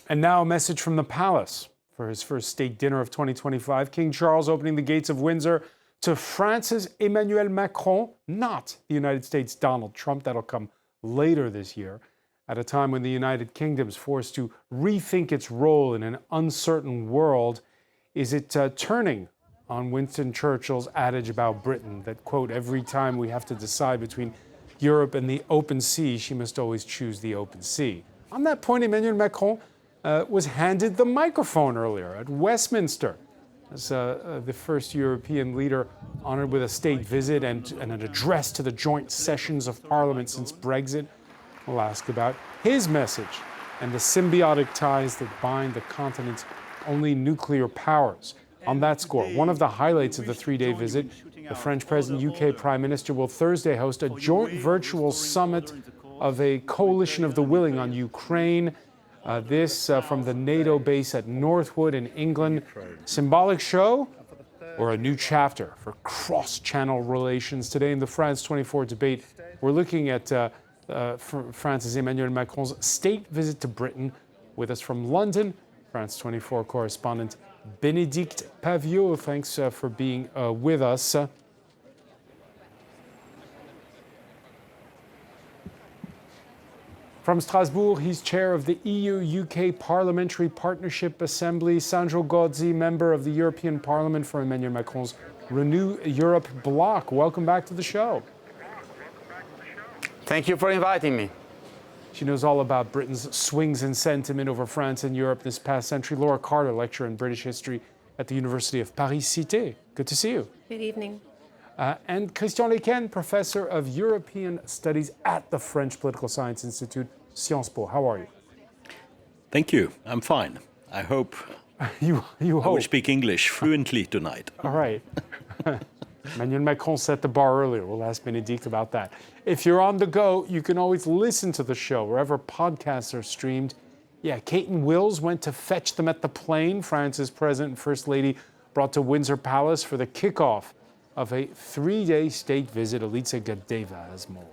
And now a message from the palace. For his first state dinner of 2025, King Charles opening the gates of Windsor to France's Emmanuel Macron, not the United States' Donald Trump. That'll come later this year, at a time when the United Kingdom's forced to rethink its role in an uncertain world. Is it turning on Winston Churchill's adage about Britain that, quote, every time we have to decide between Europe and the open sea, she must always choose the open sea? On that point, Emmanuel Macron was handed the microphone earlier at Westminster as the first European leader honored with a state visit and an address to the joint sessions of Parliament since Brexit. We'll ask about his message and the symbiotic ties that bind the continent's only nuclear powers. On that score, one of the highlights of the three-day visit, the French President, UK Prime Minister will Thursday host a joint virtual summit of a coalition of the willing on Ukraine. This from the NATO base at Northwood in England. Symbolic show or a new chapter for cross-channel relations? Today in the France 24 debate, we're looking at France's Emmanuel Macron's state visit to Britain. With us from London, France 24 correspondent Bénédicte Paviot. Thanks for being with us. From Strasbourg, he's chair of the EU-UK Parliamentary Partnership Assembly. Sandro Gozzi, member of the European Parliament for Emmanuel Macron's Renew Europe bloc. Welcome back to the show. Thank you for inviting me. She knows all about Britain's swings in sentiment over France and Europe this past century. Laura Carter, lecturer in British history at the University of Paris-Cité. Good to see you. Good evening. And Christian Lequen, professor of European studies at the French Political Science Institute, Sciences Po. How are you? Thank you. I'm fine. I hope you I hope. will speak English fluently tonight. All right. Emmanuel Macron set the bar earlier. We'll ask Bénédicte about that. If you're on the go, you can always listen to the show wherever podcasts are streamed. Yeah, Kate and Wills went to fetch them at the plane. France's President and First Lady brought to Windsor Palace for the kickoff of a three-day state visit. Elitsa Gadeva has more.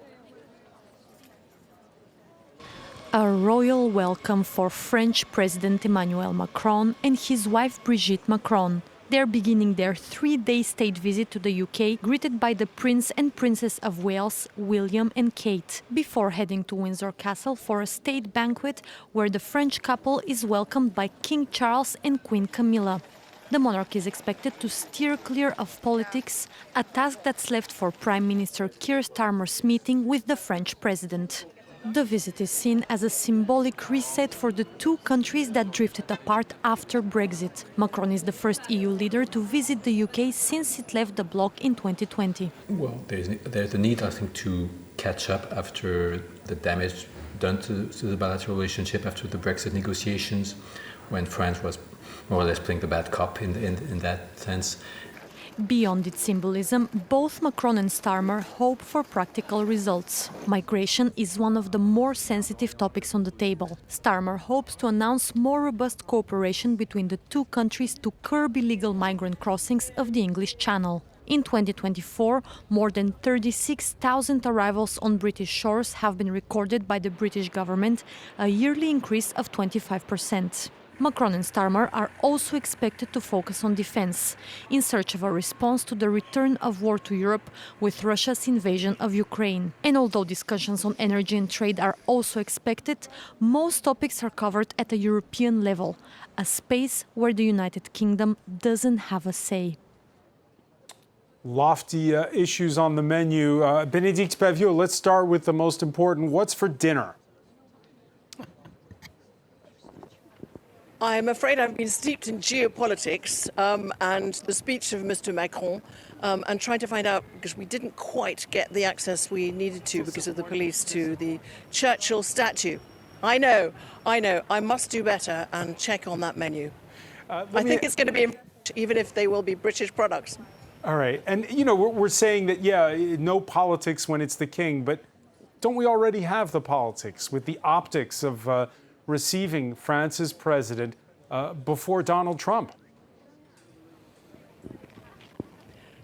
A royal welcome for French President Emmanuel Macron and his wife Brigitte Macron. They're beginning their three-day state visit to the UK, greeted by the Prince and Princess of Wales, William and Kate, before heading to Windsor Castle for a state banquet where the French couple is welcomed by King Charles and Queen Camilla. The monarch is expected to steer clear of politics, a task that's left for Prime Minister Keir Starmer's meeting with the French president. The visit is seen as a symbolic reset for the two countries that drifted apart after Brexit. Macron is the first EU leader to visit the UK since it left the bloc in 2020. Well, there's a need, I think, to catch up after the damage done to the bilateral relationship after the Brexit negotiations, when France was more or less playing the bad cop in that sense. Beyond its symbolism, both Macron and Starmer hope for practical results. Migration is one of the more sensitive topics on the table. Starmer hopes to announce more robust cooperation between the two countries to curb illegal migrant crossings of the English Channel. In 2024, more than 36,000 arrivals on British shores have been recorded by the British government, a yearly increase of 25%. Macron and Starmer are also expected to focus on defense, in search of a response to the return of war to Europe with Russia's invasion of Ukraine. And although discussions on energy and trade are also expected, most topics are covered at a European level, a space where the United Kingdom doesn't have a say. Lofty issues on the menu. Bénédicte Paviot, let's start with the most important. What's for dinner? I'm afraid I've been steeped in geopolitics and the speech of Mr. Macron and trying to find out, because we didn't quite get the access we needed to because of the police, to the Churchill statue. I know. I must do better and check on that menu. I think it's going to be, even if they will be British products. All right. And, you know, we're saying that, yeah, no politics when it's the king, but don't we already have the politics with the optics of receiving France's president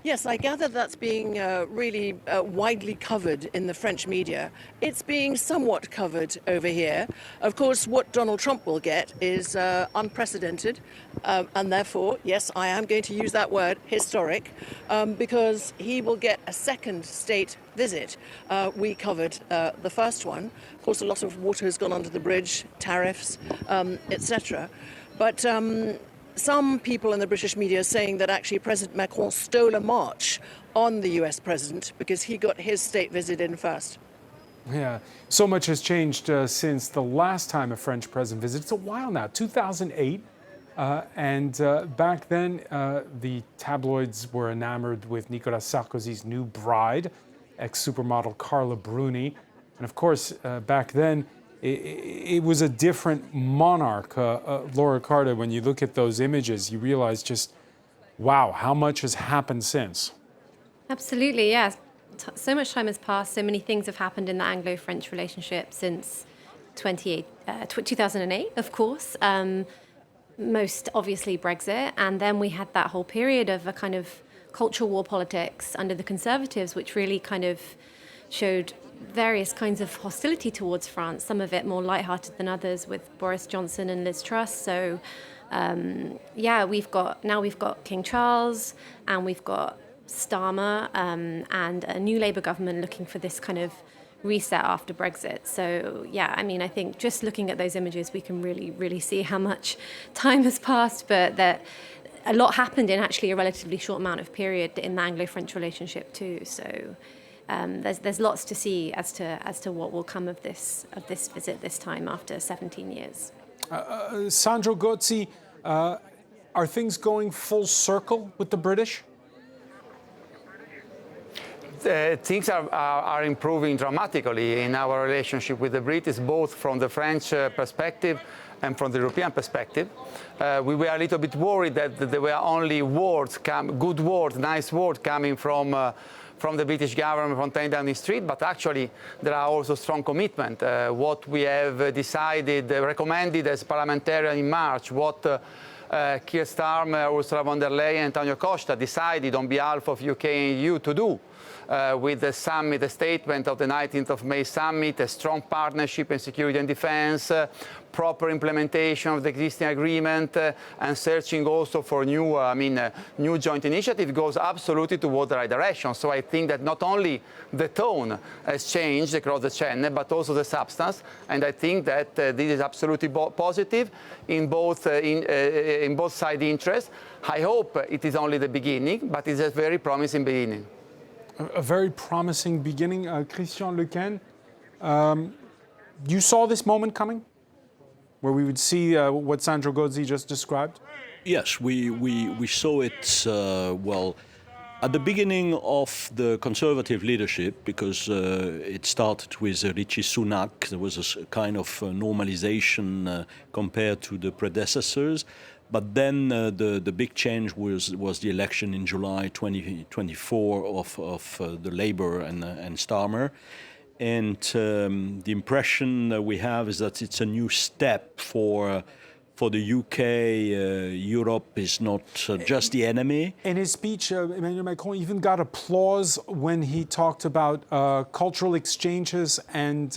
Yes, I gather that's being really widely covered in the French media. It's being somewhat covered over here. Of course, what Donald Trump will get is unprecedented, and therefore, yes, I am going to use that word, historic, because he will get a second state visit. We covered the first one. Of course, a lot of water has gone under the bridge, tariffs, etc. But some people in the British media are saying that actually President Macron stole a march on the US president because he got his state visit in first. Yeah, so much has changed since the last time a French president visited. It's a while now, 2008. And back then, the tabloids were enamored with Nicolas Sarkozy's new bride, ex-supermodel Carla Bruni. And of course, back then, it was a different monarch. Laura Carter, when you look at those images, you realize just, wow, how much has happened since. Absolutely, yes. So much time has passed, so many things have happened in the Anglo-French relationship since 2008, of course. Most obviously Brexit, and then we had that whole period of a kind of cultural war politics under the Conservatives, which really kind of showed various kinds of hostility towards France, some of it more lighthearted than others with Boris Johnson and Liz Truss. So we've got King Charles and we've got Starmer and a new Labour government looking for this kind of reset after Brexit. So yeah, I mean, I think just looking at those images, we can really see how much time has passed, but that a lot happened in actually a relatively short amount of period in the Anglo-French relationship too. So there's lots to see as to what will come of this visit this time after 17 years. Sandro Gozzi, are things going full circle with the British? Things are improving dramatically in our relationship with the British, both from the French perspective and from the European perspective. We were a little bit worried that there were only words, good words, nice words coming from the British government from 10 Downing Street, but actually there are also strong commitment. What we have decided, recommended as parliamentarian in March, what Keir Starmer, Ursula von der Leyen, and Antonio Costa decided on behalf of UK and EU to do with the summit, the statement of the 19th of May summit, a strong partnership in security and defense, proper implementation of the existing agreement, and searching also for new joint initiative goes absolutely toward the right direction. So I think that not only the tone has changed across the channel, but also the substance, and I think that this is absolutely positive in both side interests. I hope it is only the beginning, but it's a very promising beginning. A very promising beginning. Christian Lequin, you saw this moment coming, where we would see what Sandro Gozzi just described? Yes, we saw it, at the beginning of the Conservative leadership, because it started with Rishi Sunak. There was a kind of normalization compared to the predecessors. But then the big change was the election in July 2024 of the Labour and Starmer. And the impression we have is that it's a new step for the UK. Europe is not just the enemy. In his speech, Emmanuel Macron even got applause when he talked about cultural exchanges and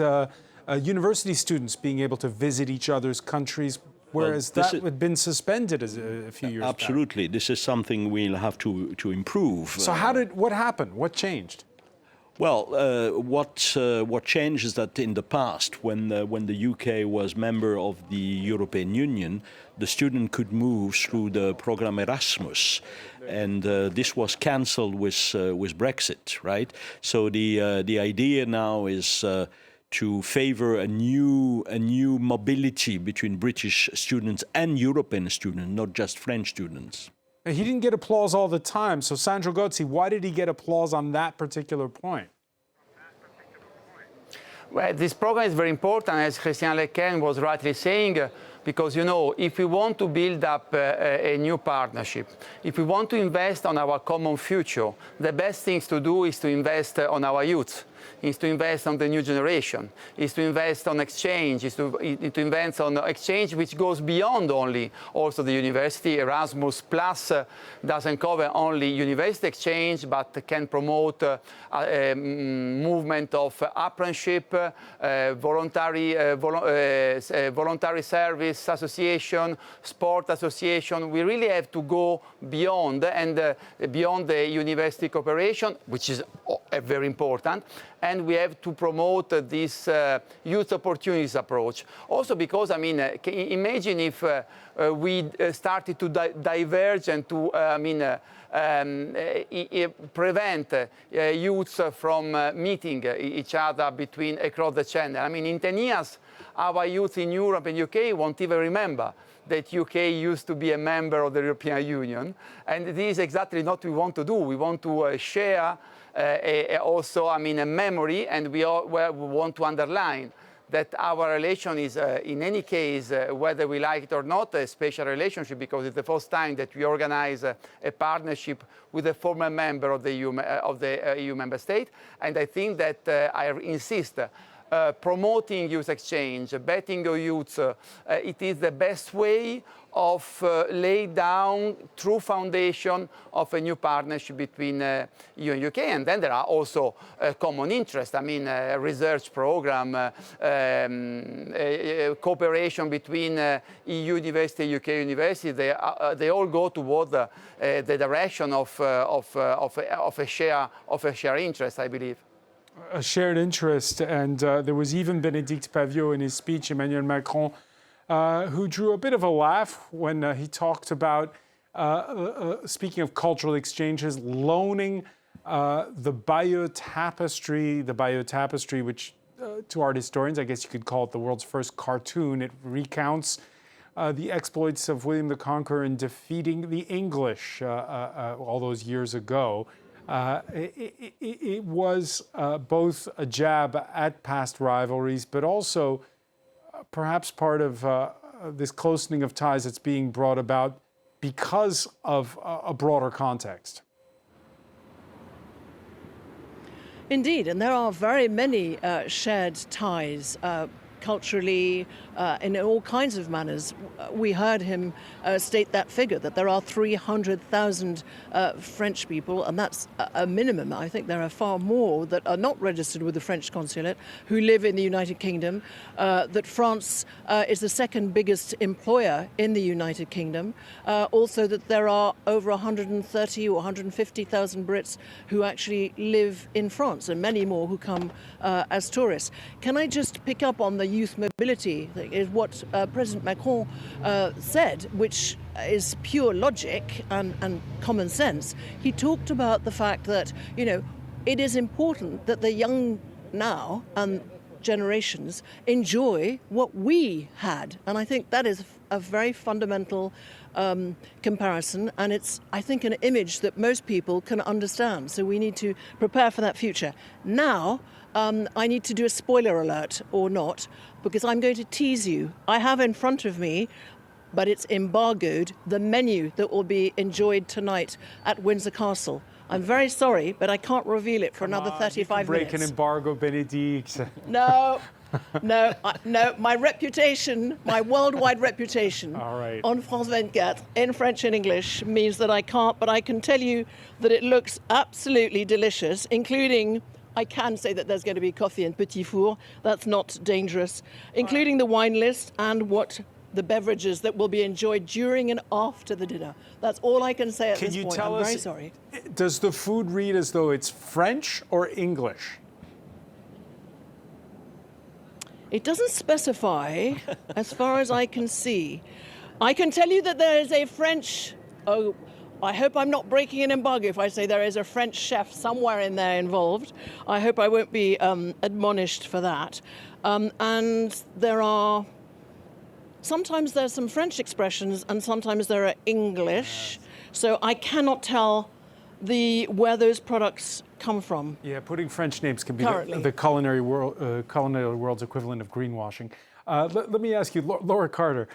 university students being able to visit each other's countries. Whereas that had been suspended a few years Absolutely. back. This is something we'll have to improve. So what happened? What changed? Well, what changed is that in the past, when the UK was member of the European Union, the student could move through the program Erasmus, and this was cancelled with Brexit, right? So the idea now is to favor a new mobility between British students and European students, not just French students. He didn't get applause all the time. So Sandro Gozzi, why did he get applause on that particular point? Well, this program is very important, as Christian Lequin was rightly saying, because, if we want to build up a new partnership, if we want to invest on our common future, the best things to do is to invest on our youth. is to invest on the new generation, is to invest on exchange, is to invest on exchange which goes beyond only also the university. Erasmus Plus doesn't cover only university exchange, but can promote a movement of apprenticeship, voluntary service association, sport association. We really have to go beyond and beyond the university cooperation, which is very important, and we have to promote this youth opportunities approach. Also because, I mean, imagine if we started to diverge and to, prevent youths from meeting each other across the channel. I mean, in 10 years, our youth in Europe and UK won't even remember that UK used to be a member of the European Union. And this is exactly what we want to do. We want to share also, I mean, a memory, and we want to underline that our relation is, in any case, whether we like it or not, a special relationship, because it's the first time that we organize a partnership with a former member of the EU member state. And I think that I insist, promoting youth exchange, betting on youth, it is the best way of lay down true foundation of a new partnership between EU and UK. And then there are also common interests. I mean, research program, cooperation between EU university and UK university. They all go toward the direction of a share interest, I believe. A shared interest, and there was even Bénédicte Paviot in his speech, Emmanuel Macron, who drew a bit of a laugh when he talked about, speaking of cultural exchanges, loaning the Bayeux Tapestry, which to art historians, I guess you could call it the world's first cartoon. It recounts the exploits of William the Conqueror in defeating the English all those years ago. It was both a jab at past rivalries, but also perhaps part of this closening of ties that's being brought about because of a broader context. Indeed, and there are very many shared ties culturally, in all kinds of manners. We heard him state that figure, that there are 300,000 French people, and that's a minimum. I think there are far more that are not registered with the French consulate who live in the United Kingdom, that France is the second biggest employer in the United Kingdom, also that there are over 130 or 150,000 Brits who actually live in France, and many more who come as tourists. Can I just pick up on the youth mobility, is what President Macron said, which is pure logic and common sense. He talked about the fact that, you know, it is important that the young now and generations enjoy what we had. And I think that is a very fundamental comparison, and it's, I think, an image that most people can understand. So we need to prepare for that future. Now, I need to do a spoiler alert or not, because I'm going to tease you. I have in front of me, but it's embargoed, the menu that will be enjoyed tonight at Windsor Castle. I'm very sorry, but I can't reveal it for another 35 minutes. Break an embargo, Bénédicte. No, my reputation, my worldwide reputation on France 24 in French and English means that I can't, but I can tell you that it looks absolutely delicious, including, I can say that there's going to be coffee and petit four. That's not dangerous, including the wine list and what the beverages that will be enjoyed during and after the dinner. That's all I can say at this point. I'm very sorry. Does the food read as though it's French or English? It doesn't specify, as far as I can see. I can tell you that there is a French, I hope I'm not breaking an embargo if I say there is a French chef somewhere in there involved. I hope I won't be admonished for that. And there are, sometimes there's some French expressions and sometimes there are English. So I cannot tell where those products come from. Yeah, putting French names can be the culinary world's equivalent of greenwashing. Let me ask you, Laura Carter,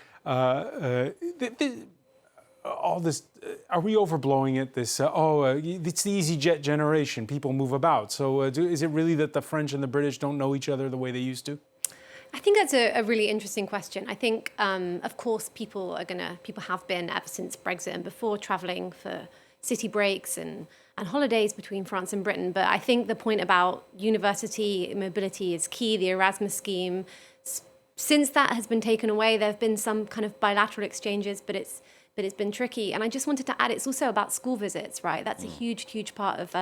all this, are we overblowing it? This, it's the EasyJet generation. People move about. So is it really that the French and the British don't know each other the way they used to? I think that's a really interesting question. I think, of course, people have been ever since Brexit and before traveling for city breaks and holidays between France and Britain. But I think the point about university mobility is key. The Erasmus scheme, since that has been taken away, there have been some kind of bilateral exchanges, but it's been tricky. And I just wanted to add, it's also about school visits, right? That's a huge part of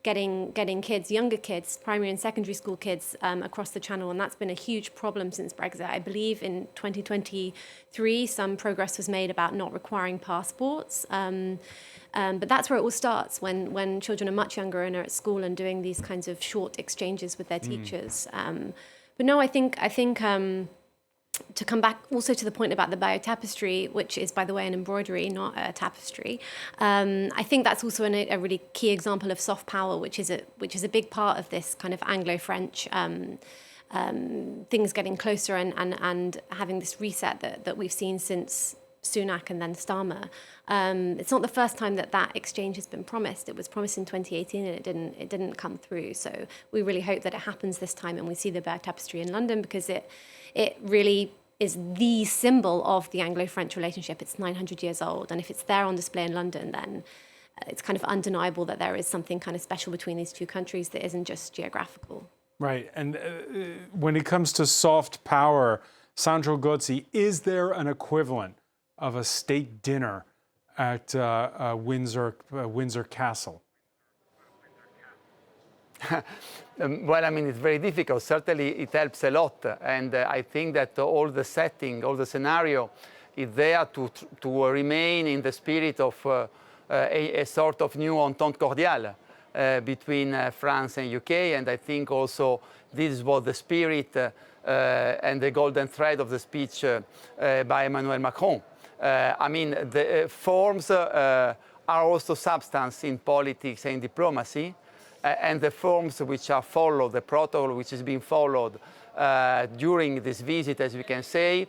getting kids, younger kids, primary and secondary school kids across the channel. And that's been a huge problem since Brexit. I believe in 2023, some progress was made about not requiring passports. But that's where it all starts, when children are much younger and are at school and doing these kinds of short exchanges with their teachers. But no, I think to come back also to the point about the biotapestry, which is, by the way, an embroidery, not a tapestry. I think that's also a really key example of soft power, which is a big part of this kind of Anglo-French things getting closer and having this reset that we've seen since Sunak and then Starmer. It's not the first time that exchange has been promised. It was promised in 2018 and it didn't come through. So we really hope that it happens this time and we see the Berg Tapestry in London, because it really is the symbol of the Anglo-French relationship. It's 900 years old, and if it's there on display in London, then it's kind of undeniable that there is something kind of special between these two countries that isn't just geographical. Right, and when it comes to soft power, Sandro Gozzi, is there an equivalent of a state dinner at Windsor Castle? Well, I mean, it's very difficult. Certainly, it helps a lot. And I think that all the setting, all the scenario is there to remain in the spirit of a sort of new entente cordiale between France and UK. And I think also this is what the spirit and the golden thread of the speech by Emmanuel Macron. I mean, the forms are also substance in politics and diplomacy. And the forms which are followed, the protocol which is being followed during this visit, as we can say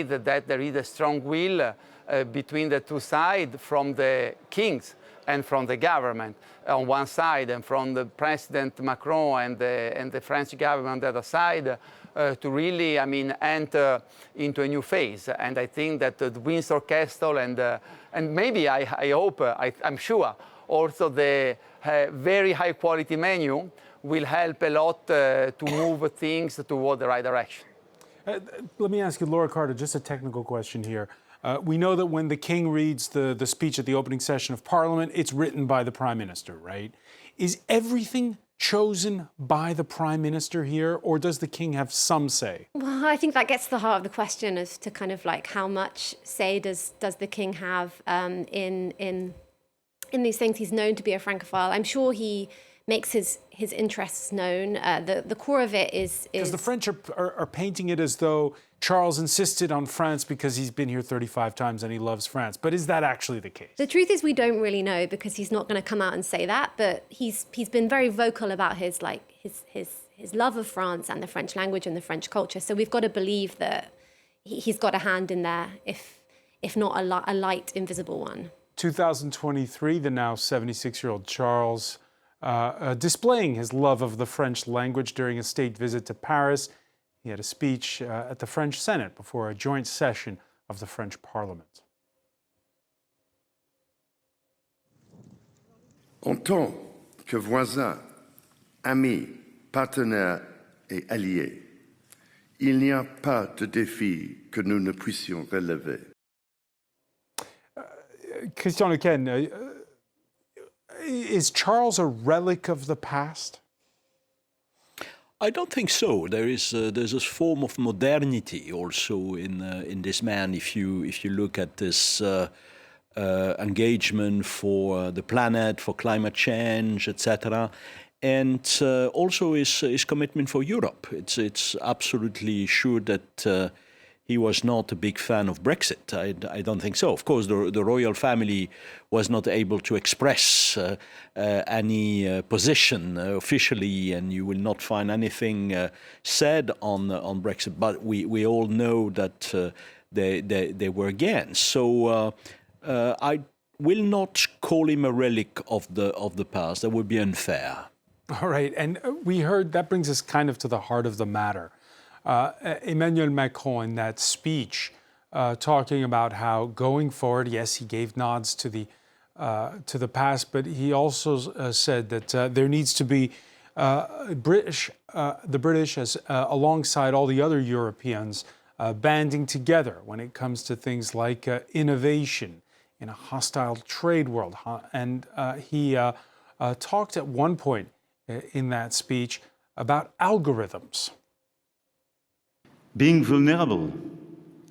that there is a strong will between the two sides, from the kings and from the government on one side, and from the President Macron and the French government on the other side, to really, I mean, enter into a new phase. And I think that the Windsor Castle and maybe I hope, I'm sure, also the very high quality menu will help a lot to move things toward the right direction. Let me ask you, Laura Carter, just a technical question here. We know that when the King reads the speech at the opening session of Parliament, it's written by the Prime Minister, right? Is everything chosen by the Prime Minister here, or does the King have some say? Well, I think that gets to the heart of the question as to kind of like how much say does the King have in these things. He's known to be a Francophile. I'm sure he makes his interests known. The core of it is... Because the French are painting it as though Charles insisted on France because he's been here 35 times and he loves France. But is that actually the case? The truth is we don't really know, because he's not going to come out and say that. But he's been very vocal about his love of France and the French language and the French culture. So we've got to believe that he's got a hand in there, if not a light, invisible one. 2023, the now 76-year-old Charles displaying his love of the French language during a state visit to Paris. He had a speech at the French Senate before a joint session of the French Parliament. En tant que voisins, amis, partenaires et alliés, il n'y a pas de défi que nous ne puissions relever. Christian Lequen, is Charles a relic of the past? I don't think so. There's a form of modernity also in this man. If you look at this engagement for the planet, for climate change, etc., and also his commitment for Europe. It's absolutely sure that. He was not a big fan of Brexit. I don't think so. Of course, the royal family was not able to express any position officially, and you will not find anything said on Brexit. But we all know that they were against. So I will not call him a relic of the past. That would be unfair. All right, and we heard, that brings us kind of to the heart of the matter. Emmanuel Macron in that speech talking about how going forward, yes, he gave nods to the past, but he also said that there needs to be the British as alongside all the other Europeans banding together when it comes to things like innovation in a hostile trade world. And he talked at one point in that speech about algorithms. Being vulnerable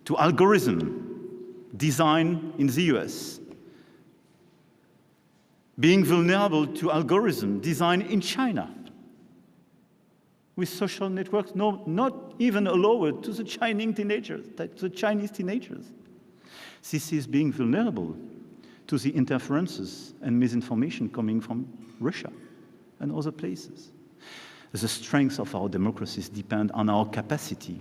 to algorithm design in the US, being vulnerable to algorithm design in China, with social networks not even allowed to the Chinese teenagers. This is being vulnerable to the interferences and misinformation coming from Russia and other places. The strength of our democracies depend on our capacity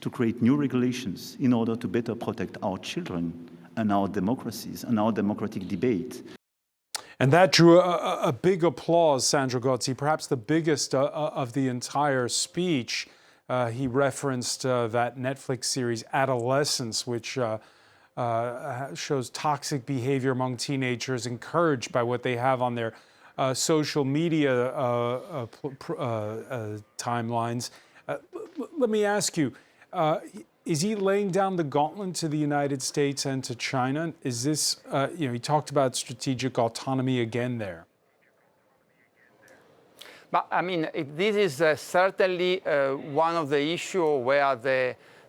to create new regulations in order to better protect our children and our democracies and our democratic debate. And that drew a big applause, Sandro Gozzi, perhaps the biggest of the entire speech. He referenced that Netflix series Adolescence, which shows toxic behavior among teenagers encouraged by what they have on their social media timelines. Let me ask you, is he laying down the gauntlet to the United States and to China? Is this, he talked about strategic autonomy again there. But I mean, this is certainly one of the issues where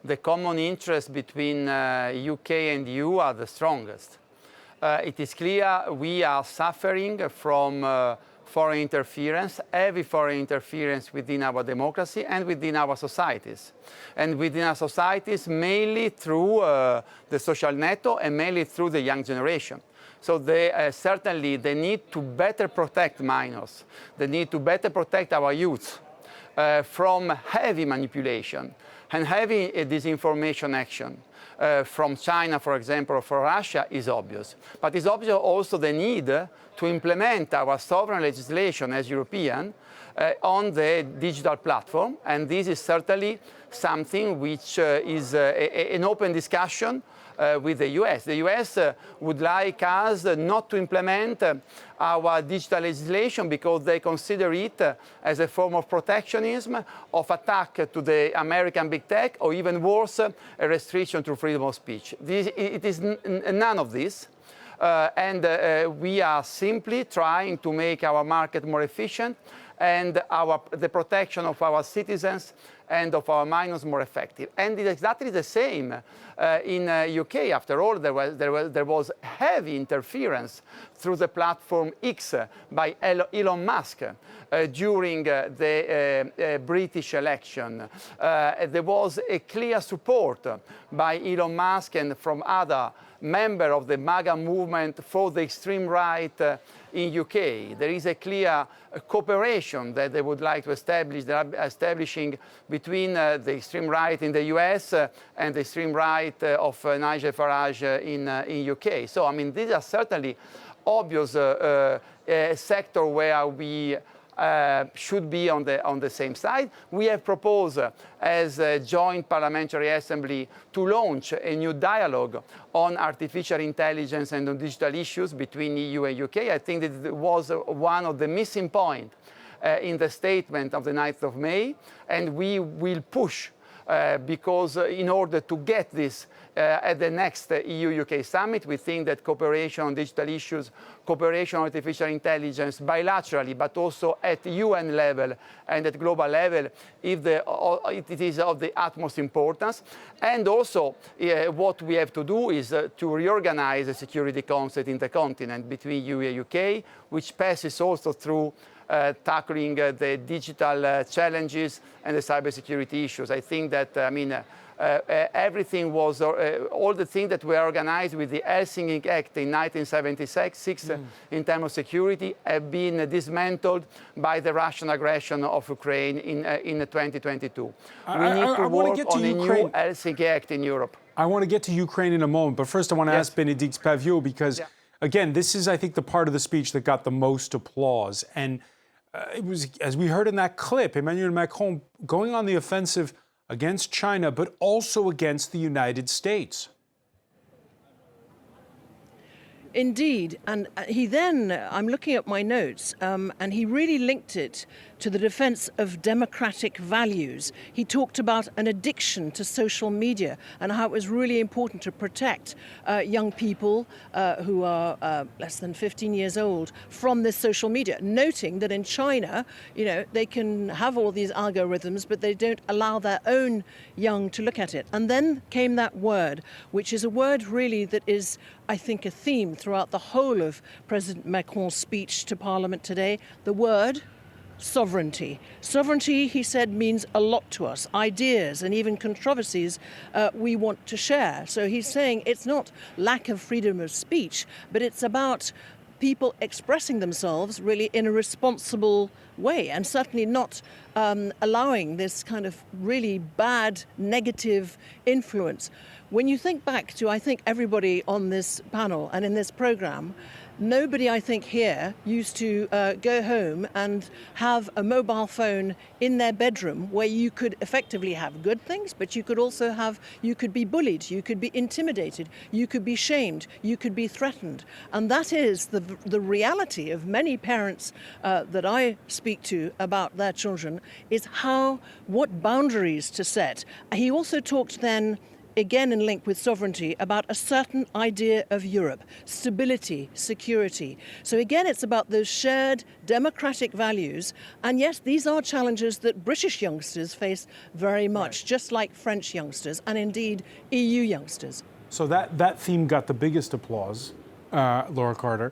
the common interest between UK and EU are the strongest. It is clear we are suffering from foreign interference, heavy foreign interference within our democracy and within our societies. And within our societies, mainly through the social network and mainly through the young generation. So certainly they need to better protect minors. They need to better protect our youth from heavy manipulation and heavy disinformation action. From China, for example, or from Russia is obvious. But it's obvious also the need to implement our sovereign legislation as European on the digital platform. And this is certainly something which is an open discussion with the US. The US would like us not to implement our digital legislation because they consider it as a form of protectionism, of attack to the American big tech, or even worse, a restriction to freedom of speech. It is none of this. And we are simply trying to make our market more efficient and the protection of our citizens and of our minors more effective. And it's exactly the same in UK. After all, there was heavy interference through the platform X by Elon Musk during the British election. There was a clear support by Elon Musk and from other members of the MAGA movement for the extreme right in UK. There is a clear cooperation that they would like to establish, they are establishing between the extreme right in the US and the extreme right of Nigel Farage in UK. So, I mean, these are certainly obvious sector where we should be on the same side. We have proposed as a joint parliamentary assembly to launch a new dialogue on artificial intelligence and on digital issues between EU and UK. I think that it was one of the missing points in the statement of the 9th of May, and we will push because in order to get this at the next EU-UK summit, we think that cooperation on digital issues, cooperation on artificial intelligence bilaterally, but also at UN level and at global level, it is of the utmost importance. And also, what we have to do is to reorganize the security concept in the continent between EU and UK, which passes also through tackling the digital challenges and the cybersecurity issues. I think that, everything was, all the things that were organized with the Helsinki Act in 1976 in terms of security have been dismantled by the Russian aggression of Ukraine in 2022. We need to work on a new Helsinki Act in Europe. I want to get to Ukraine in a moment, but first I want to ask Bénédicte Paviot because, again, this is, I think, the part of the speech that got the most applause. And it was, as we heard in that clip, Emmanuel Macron going on the offensive against China, but also against the United States. Indeed, and he then, I'm looking at my notes, and he really linked it to the defense of democratic values. He talked about an addiction to social media and how it was really important to protect young people who are less than 15 years old from this social media, noting that in China, you know, they can have all these algorithms, but they don't allow their own young to look at it. And then came that word, which is a word really that is, I think, a theme throughout the whole of President Macron's speech to Parliament today, the word sovereignty. Sovereignty, he said, means a lot to us. Ideas and even controversies we want to share. So he's saying it's not lack of freedom of speech, but it's about people expressing themselves really in a responsible way, and certainly not allowing this kind of really bad, negative influence. When you think back to, I think, everybody on this panel and in this program, nobody, I think, here used to go home and have a mobile phone in their bedroom where you could effectively have good things, but you could also have, you could be bullied, you could be intimidated, you could be shamed, you could be threatened. And that is the reality of many parents that I speak to about their children, is what boundaries to set. He also talked then, again in link with sovereignty, about a certain idea of Europe, stability, security. So again, it's about those shared democratic values. And yes, these are challenges that British youngsters face very much, just like French youngsters and indeed EU youngsters. So that theme got the biggest applause, Laura Carter.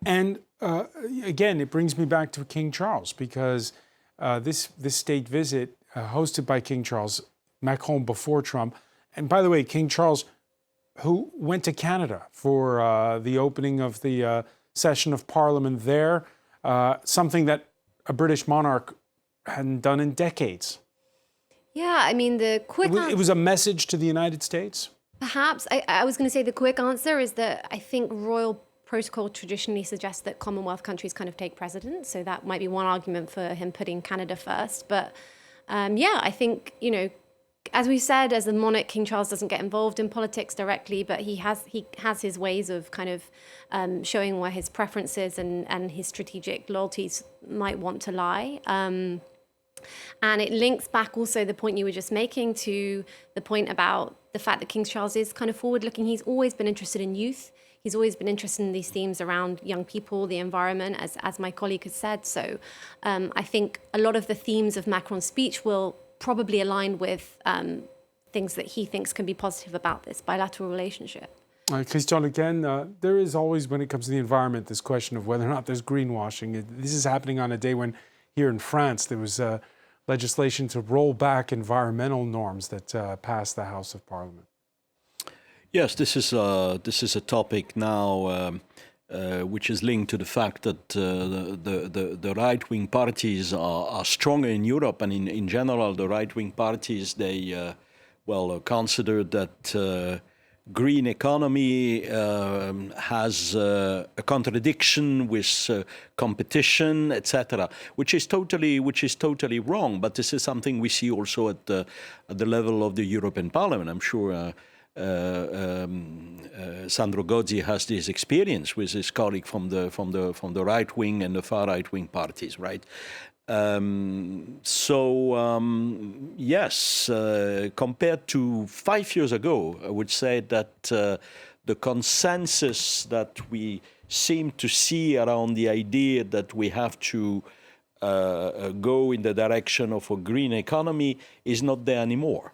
And again, it brings me back to King Charles, because this state visit hosted by King Charles, Macron before Trump. And by the way, King Charles, who went to Canada for the opening of the session of Parliament there, something that a British monarch hadn't done in decades. Yeah, I mean, the quick answer... It was a message to the United States? Perhaps. I was going to say the quick answer is that I think royal protocol traditionally suggests that Commonwealth countries kind of take precedence. So that might be one argument for him putting Canada first. But yeah, I think, you know, as we said, as a monarch, King Charles doesn't get involved in politics directly, but he has his ways of kind of showing where his preferences and his strategic loyalties might want to lie. And it links back also the point you were just making to the point about the fact that King Charles is kind of forward-looking. He's always been interested in youth. He's always been interested in these themes around young people, the environment, as my colleague has said. So I think a lot of the themes of Macron's speech will probably aligned with things that he thinks can be positive about this bilateral relationship. Christian, again, there is always, when it comes to the environment, this question of whether or not there's greenwashing. This is happening on a day when here in France there was legislation to roll back environmental norms that passed the House of Parliament. Yes, this is a topic now which is linked to the fact that the right-wing parties are stronger in Europe, and in general, the right-wing parties, they consider that green economy has a contradiction with competition, etc., which is totally wrong. But this is something we see also at the level of the European Parliament. I'm sure. Sandro Gozzi has this experience with his colleague from the right wing and the far right wing parties, right? Yes, compared to 5 years ago, I would say that the consensus that we seem to see around the idea that we have to go in the direction of a green economy is not there anymore.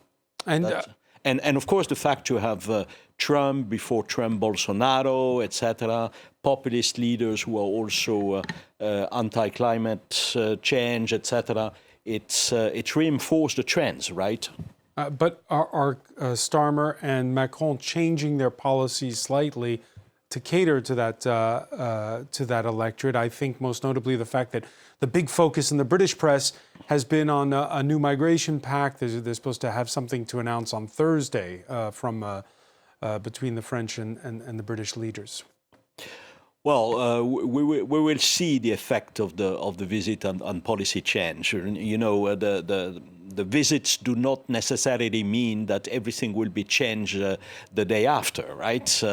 And of course, the fact you have Trump, before Trump, Bolsonaro, etc., populist leaders who are also anti-climate change, etc., it reinforced the trends, right? But are Starmer and Macron changing their policies slightly to cater to that electorate? I think most notably the fact that the big focus in the British press has been on a new migration pact. They're supposed to have something to announce on Thursday from between the French and the British leaders? Well, we will see the effect of the visit on policy change. You know, the visits do not necessarily mean that everything will be changed the day after, right?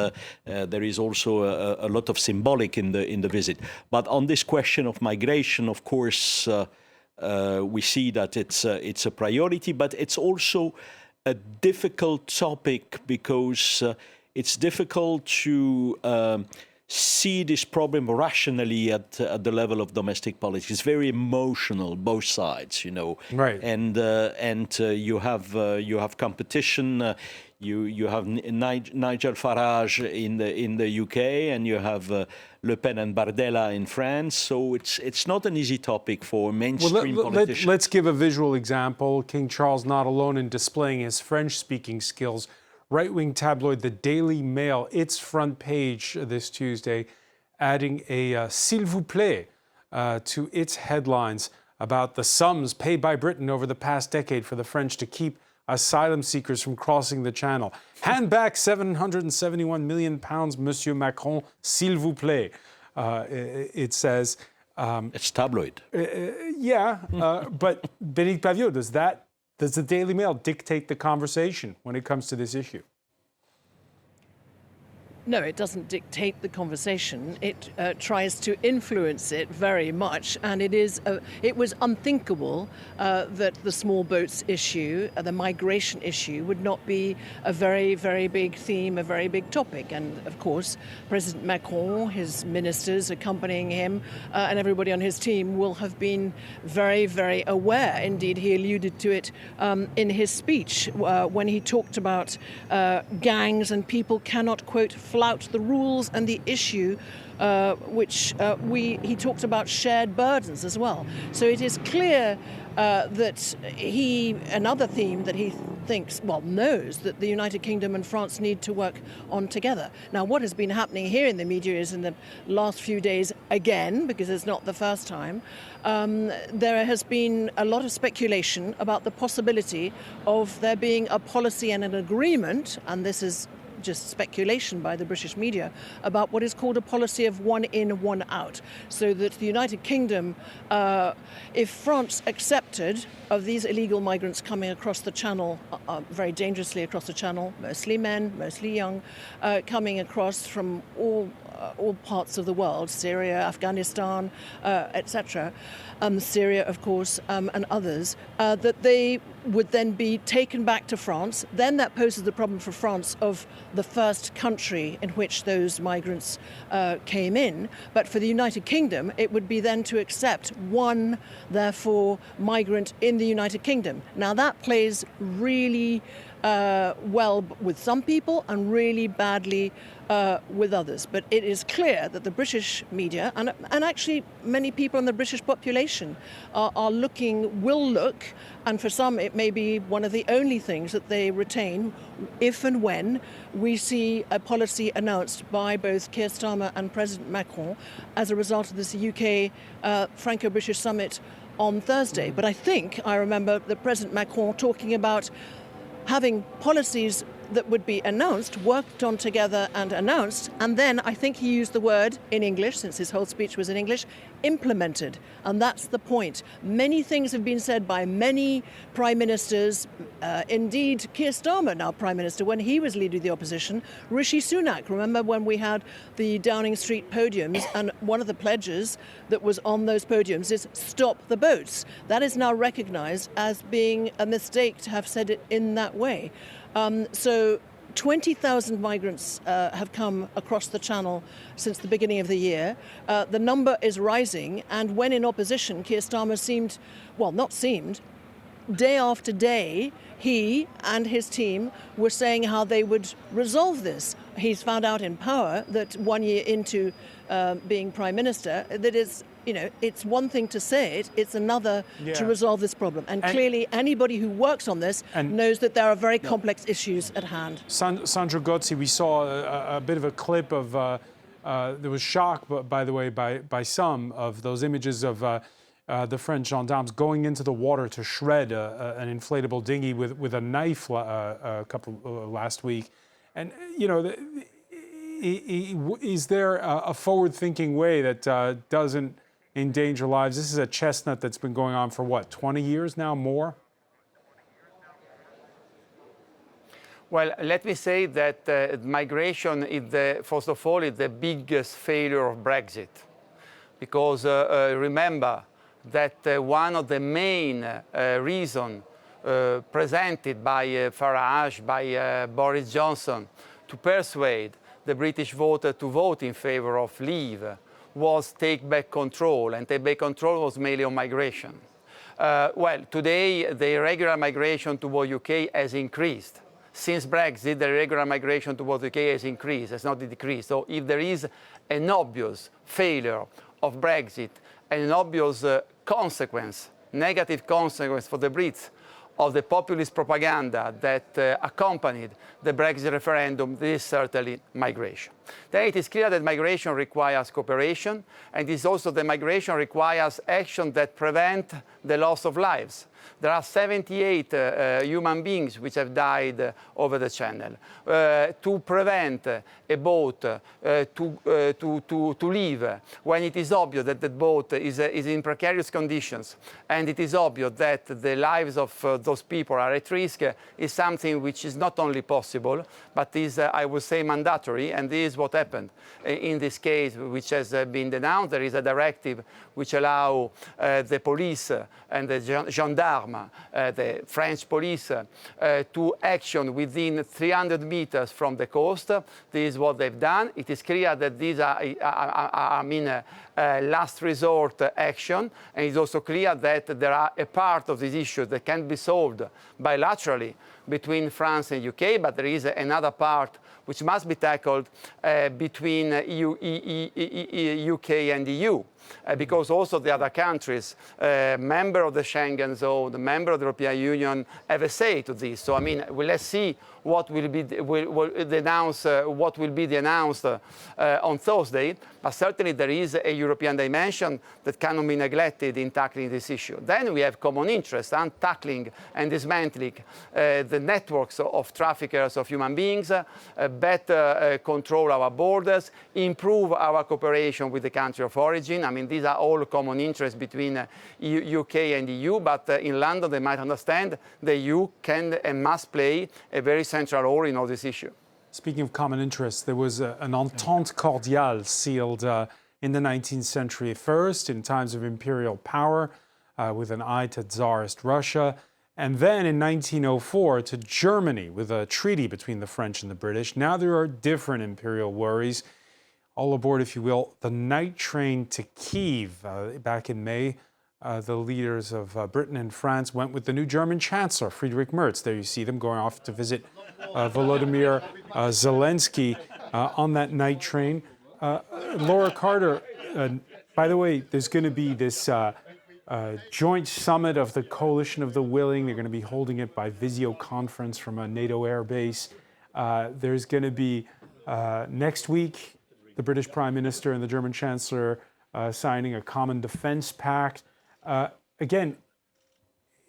There is also a lot of symbolic in the visit. But on this question of migration, of course, we see that it's a priority, but it's also a difficult topic because it's difficult to see this problem rationally at the level of domestic politics. It's very emotional, both sides, you know. Right. And you have competition. You have Nigel Farage in the UK, and you have Le Pen and Bardella in France. So it's not an easy topic for mainstream politicians. Let's give a visual example. King Charles not alone in displaying his French-speaking skills. Right-wing tabloid The Daily Mail, its front page this Tuesday, adding a s'il vous plaît to its headlines about the sums paid by Britain over the past decade for the French to keep asylum seekers from crossing the Channel. Hand back £771 million, Monsieur Macron, s'il vous plaît. It says... it's tabloid. But Bénédicte Pavio, does the Daily Mail dictate the conversation when it comes to this issue? No, it doesn't dictate the conversation. It tries to influence it very much, and it was unthinkable that the small boats issue, the migration issue, would not be a very, very big theme, a very big topic. And of course, President Macron, his ministers accompanying him, and everybody on his team will have been very, very aware. Indeed, he alluded to it in his speech when he talked about gangs and people cannot, quote, flout the rules, and the issue he talked about shared burdens as well. So it is clear that another theme that he knows that the United Kingdom and France need to work on together. Now, what has been happening here in the media is in the last few days, again, because it's not the first time, there has been a lot of speculation about the possibility of there being a policy and an agreement, and this is just speculation by the British media, about what is called a policy of one in, one out. So that the United Kingdom, if France accepted of these illegal migrants coming across the Channel, very dangerously across the Channel, mostly men, mostly young, coming across from all parts of the world, Syria, Afghanistan, etc., Syria, of course, and others, that they would then be taken back to France. Then that poses the problem for France of the first country in which those migrants came in. But for the United Kingdom, it would be then to accept one, therefore, migrant in the United Kingdom. Now that plays really well with some people and really badly with others. But it is clear that the British media and actually many people in the British population will look, and for some it may be one of the only things that they retain if and when we see a policy announced by both Keir Starmer and President Macron as a result of this UK Franco-British summit on Thursday. But I remember the President Macron talking about having policies that would be announced, worked on together and announced, and then I think he used the word in English, since his whole speech was in English, implemented. And that's the point. Many things have been said by many prime ministers, indeed Keir Starmer, now prime minister, when he was leader of the opposition, Rishi Sunak. Remember when we had the Downing Street podiums, and one of the pledges that was on those podiums is stop the boats. That is now recognised as being a mistake to have said it in that way. So 20,000 migrants have come across the Channel since the beginning of the year. The number is rising, and when in opposition, Keir Starmer day after day, he and his team were saying how they would resolve this. He's found out in power that 1 year into being Prime Minister, that it's one thing to say it, it's another to resolve this problem. And clearly anybody who works on this knows that there are very complex issues at hand. Sandra Gozzi, we saw a bit of a clip of, there was shock, by the way, by some of those images of the French gendarmes going into the water to shred an inflatable dinghy with a knife last week. And, you know, is there a forward-thinking way that doesn't endanger lives? This is a chestnut that's been going on for, what, 20 years now, more? Well, let me say that migration is, first of all, is the biggest failure of Brexit. Because remember that one of the main reasons presented by Farage, by Boris Johnson, to persuade the British voter to vote in favor of leave was take back control, and take back control was mainly on migration. Well, today the irregular migration toward UK has increased. Since Brexit, the irregular migration towards the UK has increased, has not decreased. So if there is an obvious failure of Brexit and an obvious consequence, negative consequence for the Brits of the populist propaganda that accompanied the Brexit referendum, this is certainly migration. Then it is clear that migration requires cooperation, and it is also that migration requires action that prevent the loss of lives. There are 78 human beings which have died over the channel. To prevent a boat to leave when it is obvious that the boat is in precarious conditions, and it is obvious that the lives of those people are at risk, is something which is not only possible, but is, I would say, mandatory, and this is what happened in this case, which has been denounced. There is a directive which allows the police and the gendarmes, the French police, to action within 300 meters from the coast. This is what they've done. It is clear that these are last resort action, and it's also clear that there are a part of this issue that can be solved bilaterally between France and UK, but there is another part which must be tackled between UK and EU. Because also the other countries, member of the Schengen zone, the member of the European Union, have a say to this. So I mean, let's see what will be announced on Thursday. But certainly there is a European dimension that cannot be neglected in tackling this issue. Then we have common interest in tackling and dismantling the networks of traffickers of human beings, better control our borders, improve our cooperation with the country of origin. I mean, these are all common interests between UK and EU, but in London they might understand the EU can and must play a very central role in all this issue. Speaking of common interests, there was an entente cordiale sealed in the 19th century first, in times of imperial power, with an eye to Tsarist Russia, and then in 1904 to Germany with a treaty between the French and the British. Now there are different imperial worries. All aboard, if you will, the night train to Kyiv. Back in May, the leaders of Britain and France went with the new German Chancellor, Friedrich Merz. There you see them going off to visit Volodymyr Zelensky on that night train. Laura Carter, by the way, there's going to be this joint summit of the Coalition of the Willing. They're going to be holding it by video conference from a NATO air base. There's going to be next week the British Prime Minister and the German Chancellor signing a common defense pact. Again,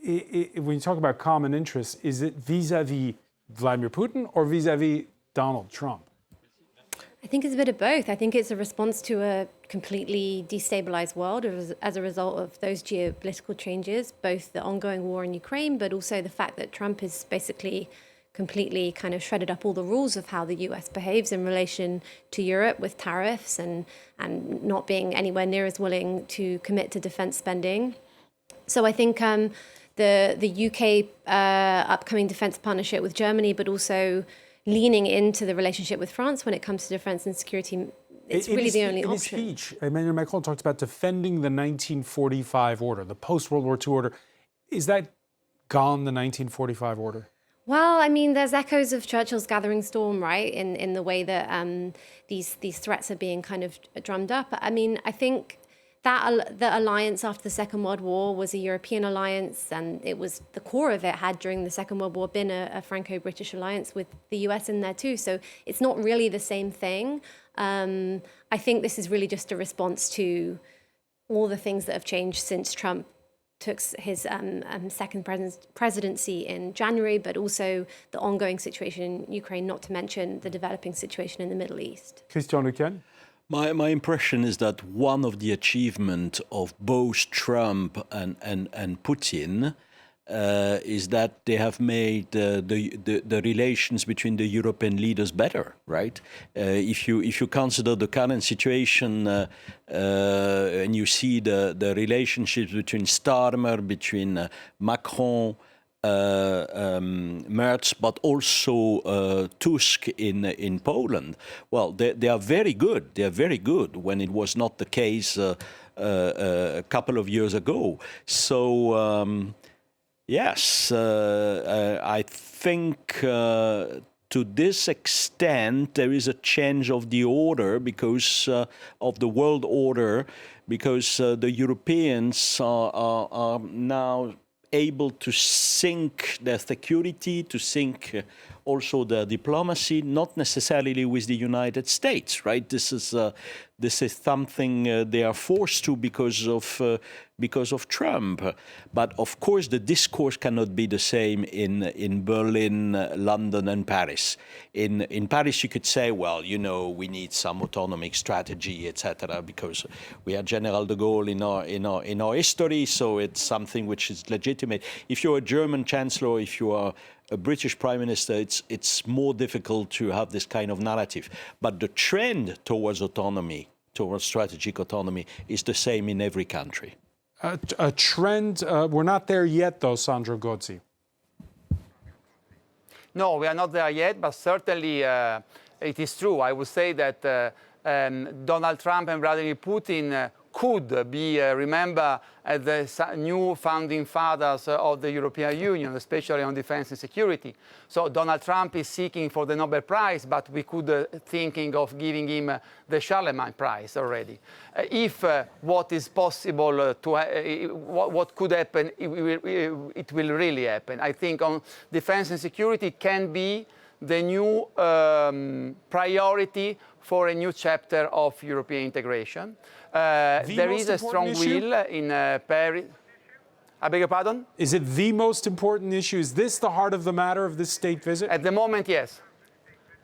when you talk about common interests, is it vis-a-vis Vladimir Putin or vis-a-vis Donald Trump? I think it's a bit of both. I think it's a response to a completely destabilized world as a result of those geopolitical changes, both the ongoing war in Ukraine, but also the fact that Trump is basically completely kind of shredded up all the rules of how the US behaves in relation to Europe with tariffs and not being anywhere near as willing to commit to defense spending. So I think the UK upcoming defense partnership with Germany, but also leaning into the relationship with France when it comes to defense and security, it's really the only option. In his speech, Emmanuel Macron talked about defending the 1945 order, the post-World War II order. Is that gone, the 1945 order? Well, I mean, there's echoes of Churchill's gathering storm, right, in the way that these threats are being kind of drummed up. I mean, I think that the alliance after the Second World War was a European alliance, and it was the core of it had during the Second World War been a Franco-British alliance with the US in there too. So it's not really the same thing. I think this is really just a response to all the things that have changed since Trump took his second presidency in January, but also the ongoing situation in Ukraine, not to mention the developing situation in the Middle East. Christian Lequesne? My impression is that one of the achievements of both Trump and Putin is that they have made the relations between the European leaders better, right? If you consider the current situation and you see the relationships between starmer, between Macron, Merz, but also Tusk in Poland. Well, they are very good. They are very good when it was not the case a couple of years ago. So. Yes, I think to this extent there is a change of the order because of the world order, because the Europeans are now able to sync their security, to sync also their diplomacy, not necessarily with the United States, right? This is something they are forced to because of Trump. But of course, the discourse cannot be the same in Berlin, London, and Paris. In Paris, you could say, well, you know, we need some autonomic strategy, etc., because we had General de Gaulle in our history, so it's something which is legitimate. If you're a German chancellor, if you are a British prime minister, it's more difficult to have this kind of narrative. But the trend towards autonomy, towards strategic autonomy, is the same in every country. A trend, we're not there yet, though, Sandro Gozzi. No, we are not there yet, but certainly it is true. I would say that Donald Trump and Vladimir Putin could be remembered as the new founding fathers of the European Union, especially on defense and security. So Donald Trump is seeking for the Nobel Prize, but we could thinking of giving him the Charlemagne Prize already. If what is possible what could happen, it will really happen. I think on defense and security can be the new priority for a new chapter of European integration. There is a strong will in Paris. I beg your pardon? Is it the most important issue? Is this the heart of the matter of this state visit? At the moment, yes.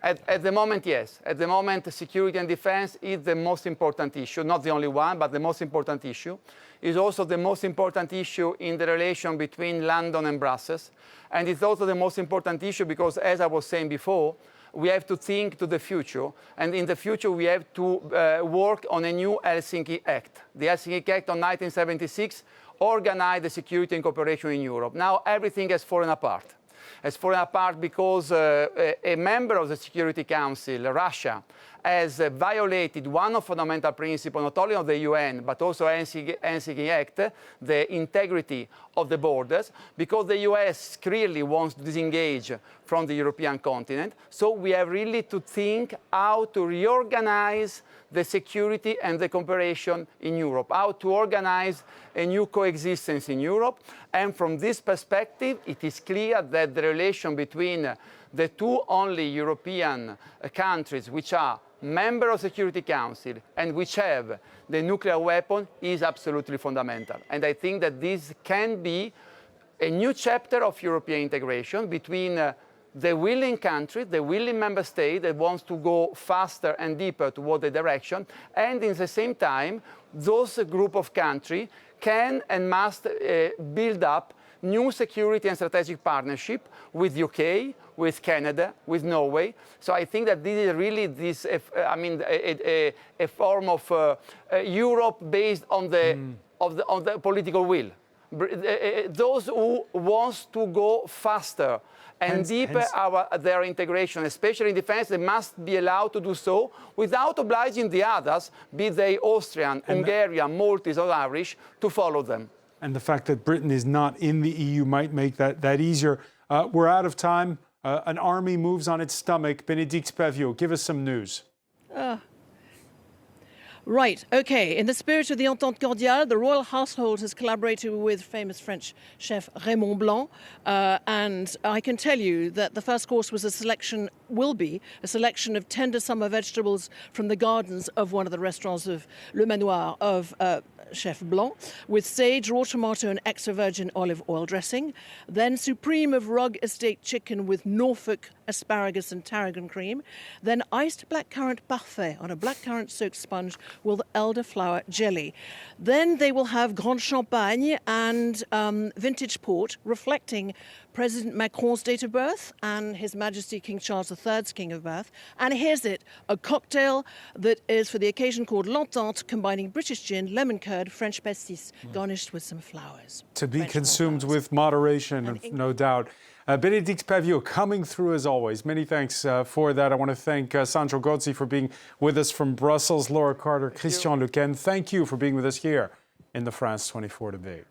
At the moment, yes. At the moment, security and defense is the most important issue. Not the only one, but the most important issue. It's also the most important issue in the relation between London and Brussels. And it's also the most important issue because, as I was saying before, we have to think to the future, and in the future we have to work on a new Helsinki Act. The Helsinki Act of 1976 organized the security and cooperation in Europe. Now everything has fallen apart. Has fallen apart because a member of the Security Council, Russia, has violated one of fundamental principles, not only of the UN, but also Helsinki Act, the integrity of the borders, because the US clearly wants to disengage from the European continent. So we have really to think how to reorganize the security and the cooperation in Europe, how to organize a new coexistence in Europe. And from this perspective, it is clear that the relation between the two only European countries which are member of the Security Council and which have the nuclear weapon is absolutely fundamental. And I think that this can be a new chapter of European integration between the willing country, the willing member state that wants to go faster and deeper toward the direction, and in the same time, those group of countries can and must build up new security and strategic partnership with UK, with Canada, with Norway. So I think that this is really a form of Europe based on the political will. Those who want to go faster and deeper their integration, especially in defense, they must be allowed to do so without obliging the others, be they Austrian, Hungarian, Maltese or Irish, to follow them. And the fact that Britain is not in the EU might make that easier. We're out of time. An army moves on its stomach. Bénédicte Pavio, give us some news. Right, okay. In the spirit of the Entente Cordiale, the royal household has collaborated with famous French chef Raymond Blanc. And I can tell you that the first course was will be a selection of tender summer vegetables from the gardens of one of the restaurants of Le Manoir of Chef Blanc, with sage, raw tomato and extra virgin olive oil dressing. Then supreme of Rug Estate chicken with Norfolk asparagus and tarragon cream. Then iced blackcurrant parfait on a blackcurrant soaked sponge with elderflower jelly. Then they will have Grand Champagne and vintage port, reflecting President Macron's date of birth and His Majesty King Charles III's king of birth. And here's it, a cocktail that is for the occasion called L'Entente, combining British gin, lemon curd, French pastis, garnished with some flowers. To be consumed with moderation, no doubt. Bénédicte Paviot coming through as always. Many thanks for that. I want to thank Sandro Gozzi for being with us from Brussels, Laura Carter, Christian Lequen. Thank you for being with us here in the France 24 debate.